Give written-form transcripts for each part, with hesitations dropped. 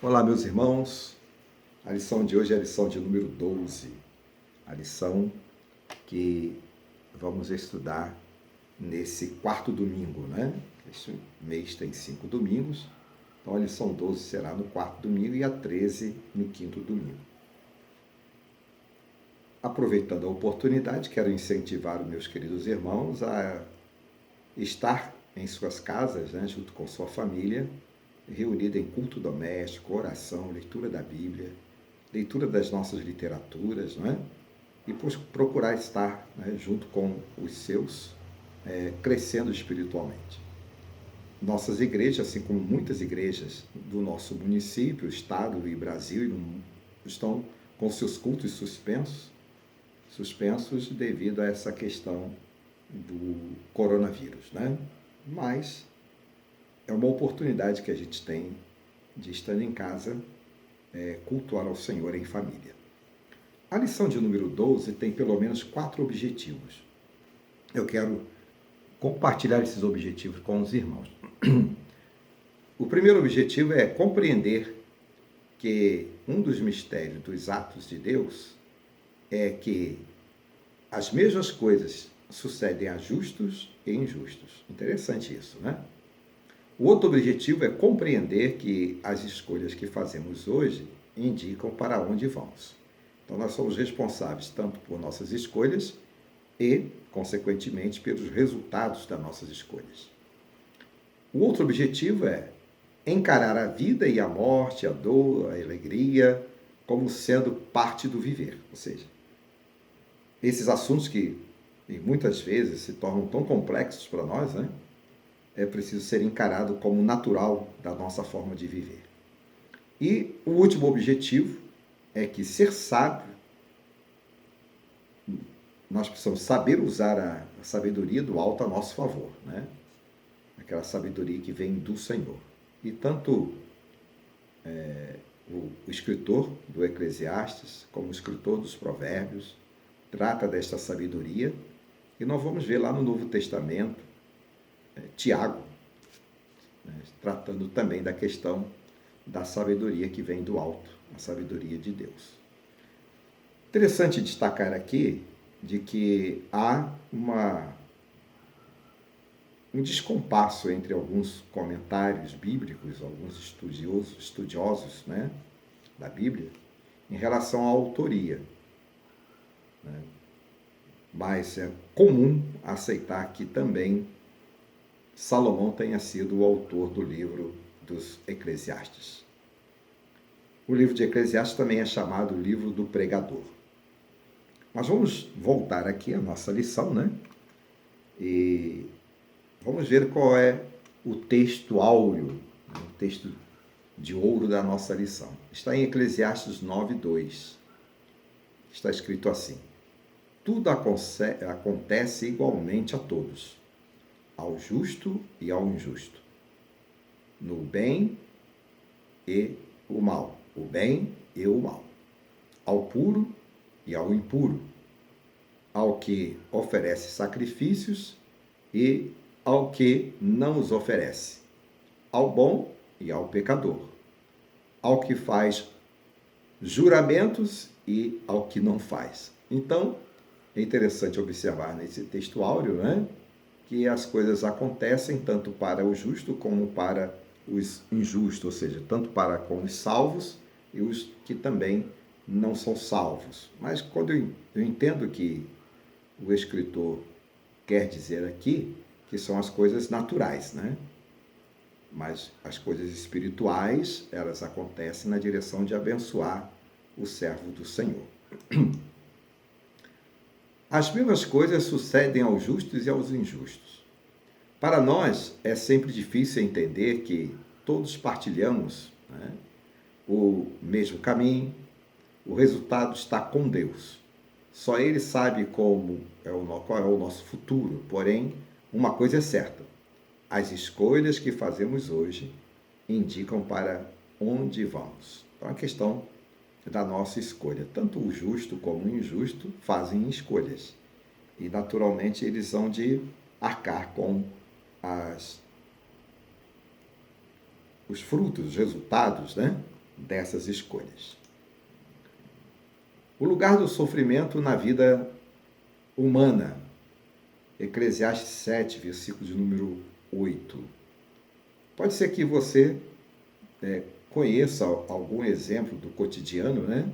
Olá, meus irmãos. A lição de hoje é a lição de número 12. A lição que vamos estudar nesse quarto domingo, né? Este mês tem 5 domingos, então a lição 12 será no quarto domingo e a 13 no quinto domingo. Aproveitando a oportunidade, quero incentivar os meus queridos irmãos a estar em suas casas, né, junto com sua família, reunida em culto doméstico, oração, leitura da Bíblia, leitura das nossas literaturas, não é? E procurar estar, né, junto com os seus, crescendo espiritualmente. Nossas igrejas, assim como muitas igrejas do nosso município, estado e Brasil, estão com seus cultos suspensos devido a essa questão do coronavírus, né? Mas é uma oportunidade que a gente tem de, estando em casa, cultuar ao Senhor em família. A lição de número 12 tem pelo menos 4 objetivos. Eu quero compartilhar esses objetivos com os irmãos. O primeiro objetivo é compreender que um dos mistérios dos atos de Deus é que as mesmas coisas sucedem a justos e injustos. Interessante isso, né? O outro objetivo é compreender que as escolhas que fazemos hoje indicam para onde vamos. Então, nós somos responsáveis tanto por nossas escolhas e, consequentemente, pelos resultados das nossas escolhas. O outro objetivo é encarar a vida e a morte, a dor, a alegria, como sendo parte do viver. Ou seja, esses assuntos que muitas vezes se tornam tão complexos para nós, né? É preciso ser encarado como natural da nossa forma de viver. E o último objetivo é que ser sábio, nós precisamos saber usar a sabedoria do alto a nosso favor, né? Aquela sabedoria que vem do Senhor. E tanto o escritor do Eclesiastes, como o escritor dos Provérbios, trata desta sabedoria, e nós vamos ver lá no Novo Testamento, Tiago, né, tratando também da questão da sabedoria que vem do alto, a sabedoria de Deus. Interessante destacar aqui de que há um descompasso entre alguns comentários bíblicos, alguns estudiosos, né, da Bíblia, em relação à autoria, né? Mas é comum aceitar que também Salomão tenha sido o autor do livro dos Eclesiastes. O livro de Eclesiastes também é chamado livro do pregador. Mas vamos voltar aqui à nossa lição, né? E vamos ver qual é o texto áureo, o texto de ouro da nossa lição. Está em Eclesiastes 9:2. Está escrito assim: tudo acontece igualmente a todos, ao justo e ao injusto, no bem e o mal, o bem e o mal, ao puro e ao impuro, ao que oferece sacrifícios e ao que não os oferece, ao bom e ao pecador, ao que faz juramentos e ao que não faz. Então, é interessante observar nesse texto áureo, né, que as coisas acontecem tanto para o justo como para os injustos, ou seja, tanto para com os salvos e os que também não são salvos. Mas quando eu entendo que o escritor quer dizer aqui que são as coisas naturais, né? Mas as coisas espirituais, elas acontecem na direção de abençoar o servo do Senhor. As mesmas coisas sucedem aos justos e aos injustos. Para nós, é sempre difícil entender que todos partilhamos, né, o mesmo caminho, o resultado está com Deus. Só Ele sabe qual é o nosso futuro. Porém, uma coisa é certa: as escolhas que fazemos hoje indicam para onde vamos. Então, a questão da nossa escolha. Tanto o justo como o injusto fazem escolhas. E, naturalmente, eles vão de arcar com os frutos, os resultados, né, dessas escolhas. O lugar do sofrimento na vida humana. Eclesiastes 7, versículo de número 8. Pode ser que você conheça algum exemplo do cotidiano, né?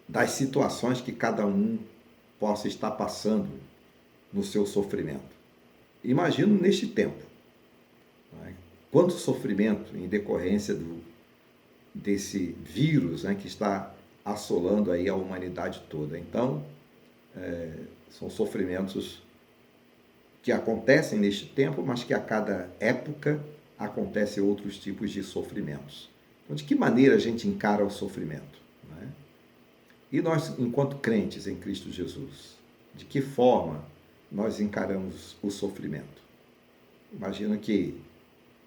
Das situações que cada um possa estar passando no seu sofrimento. Imagino neste tempo, né? Quanto sofrimento em decorrência desse vírus, né, que está assolando aí a humanidade toda. Então, são sofrimentos que acontecem neste tempo, mas que a cada época acontecem outros tipos de sofrimentos. Então, de que maneira a gente encara o sofrimento? Né? E nós, enquanto crentes em Cristo Jesus, de que forma nós encaramos o sofrimento? Imagino que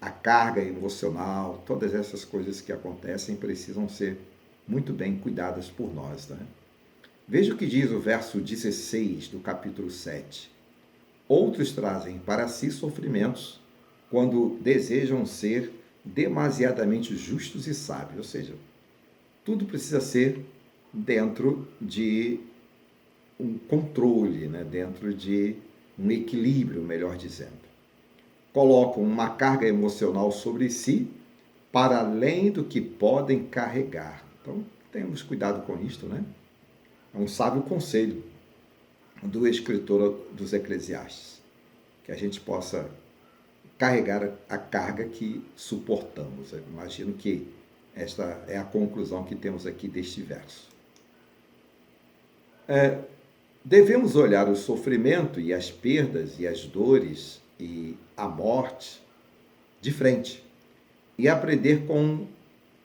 a carga emocional, todas essas coisas que acontecem precisam ser muito bem cuidadas por nós. Né? Veja o que diz o verso 16 do capítulo 7. Outros trazem para si sofrimentos quando desejam ser demasiadamente justos e sábios. Ou seja, tudo precisa ser dentro de um controle, né? Dentro de um equilíbrio, melhor dizendo. Colocam uma carga emocional sobre si para além do que podem carregar. Então, tenhamos cuidado com isto, né? É um sábio conselho do escritor dos Eclesiastes, que a gente possa carregar a carga que suportamos. Eu imagino que esta é a conclusão que temos aqui deste verso. Devemos olhar o sofrimento e as perdas e as dores e a morte de frente e aprender com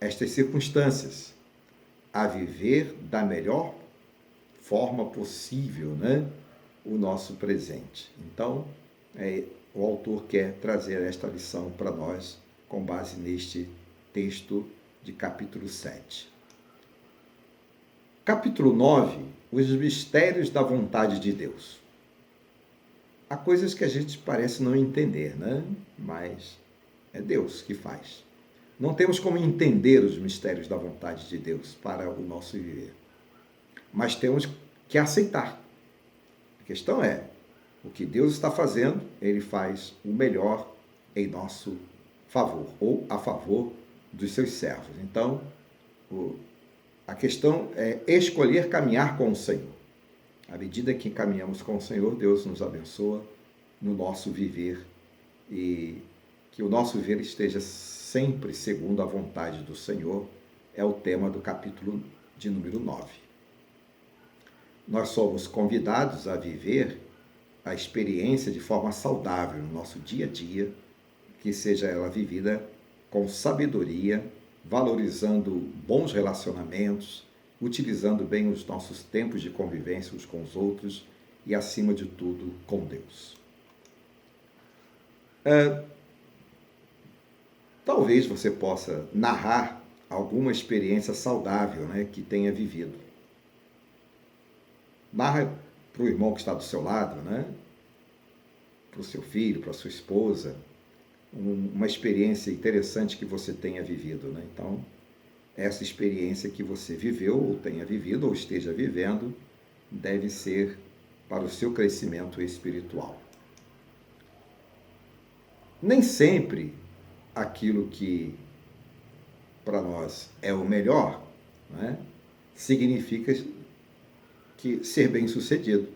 estas circunstâncias a viver da melhor forma possível, né, o nosso presente. Então, o autor quer trazer esta lição para nós com base neste texto de capítulo 7. Capítulo 9, os mistérios da vontade de Deus. Há coisas que a gente parece não entender, né? Mas é Deus que faz. Não temos como entender os mistérios da vontade de Deus para o nosso viver. Mas temos que aceitar. A questão é, o que Deus está fazendo, Ele faz o melhor em nosso favor, ou a favor dos seus servos. Então, a questão é escolher caminhar com o Senhor. À medida que caminhamos com o Senhor, Deus nos abençoa no nosso viver e que o nosso viver esteja sempre segundo a vontade do Senhor, é o tema do capítulo de número 9. Nós somos convidados a viver a experiência de forma saudável no nosso dia a dia, que seja ela vivida com sabedoria, valorizando bons relacionamentos, utilizando bem os nossos tempos de convivência uns com os outros e, acima de tudo, com Deus. Talvez você possa narrar alguma experiência saudável, né, que tenha vivido. Narra para o irmão que está do seu lado, né, para o seu filho, para a sua esposa, uma experiência interessante que você tenha vivido. Né? Então, essa experiência que você viveu, ou tenha vivido, ou esteja vivendo, deve ser para o seu crescimento espiritual. Nem sempre aquilo que para nós é o melhor, né, significa que ser bem-sucedido.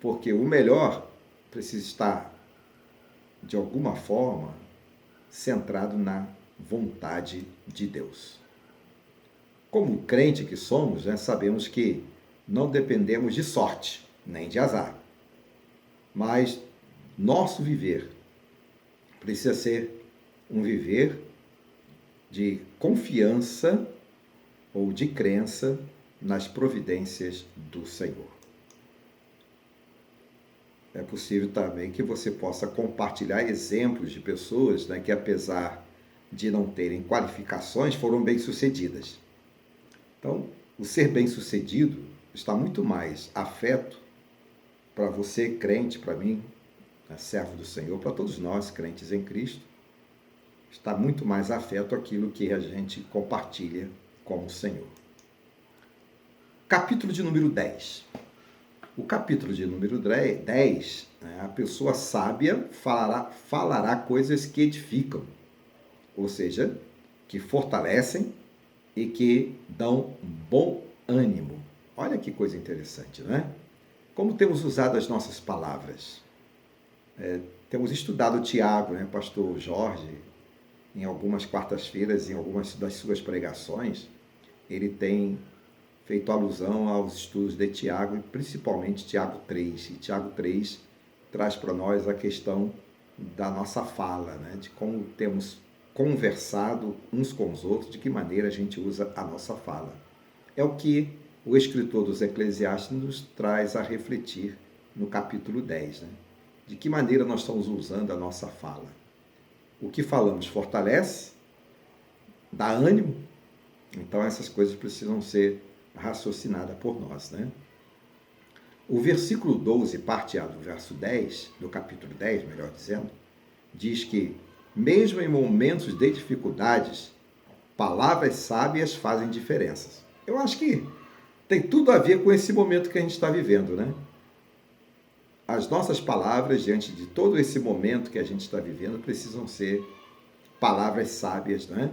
Porque o melhor precisa estar, de alguma forma, centrado na vontade de Deus. Como crente que somos, né, sabemos que não dependemos de sorte, nem de azar. Mas nosso viver precisa ser um viver de confiança ou de crença nas providências do Senhor. É possível também que você possa compartilhar exemplos de pessoas, né, que, apesar de não terem qualificações, foram bem-sucedidas. Então, o ser bem-sucedido está muito mais afeto para você, crente, para mim, servo do Senhor, para todos nós, crentes em Cristo, está muito mais afeto àquilo que a gente compartilha com o Senhor. Capítulo de número 10. O capítulo de número 10, né, a pessoa sábia falará coisas que edificam, ou seja, que fortalecem e que dão bom ânimo. Olha que coisa interessante, não é? Como temos usado as nossas palavras? Temos estudado Tiago, né, pastor Jorge, em algumas quartas-feiras, em algumas das suas pregações, ele tem feito alusão aos estudos de Tiago, e principalmente Tiago 3. E Tiago 3 traz para nós a questão da nossa fala, né? De como temos conversado uns com os outros, de que maneira a gente usa a nossa fala. É o que o escritor dos Eclesiastes nos traz a refletir no capítulo 10, né? De que maneira nós estamos usando a nossa fala. O que falamos fortalece, dá ânimo, então essas coisas precisam ser raciocinada por nós, né? O versículo 12, parte A do verso 10, do capítulo 10, melhor dizendo, diz que, mesmo em momentos de dificuldades, palavras sábias fazem diferenças. Eu acho que tem tudo a ver com esse momento que a gente está vivendo, né? As nossas palavras, diante de todo esse momento que a gente está vivendo, precisam ser palavras sábias, né?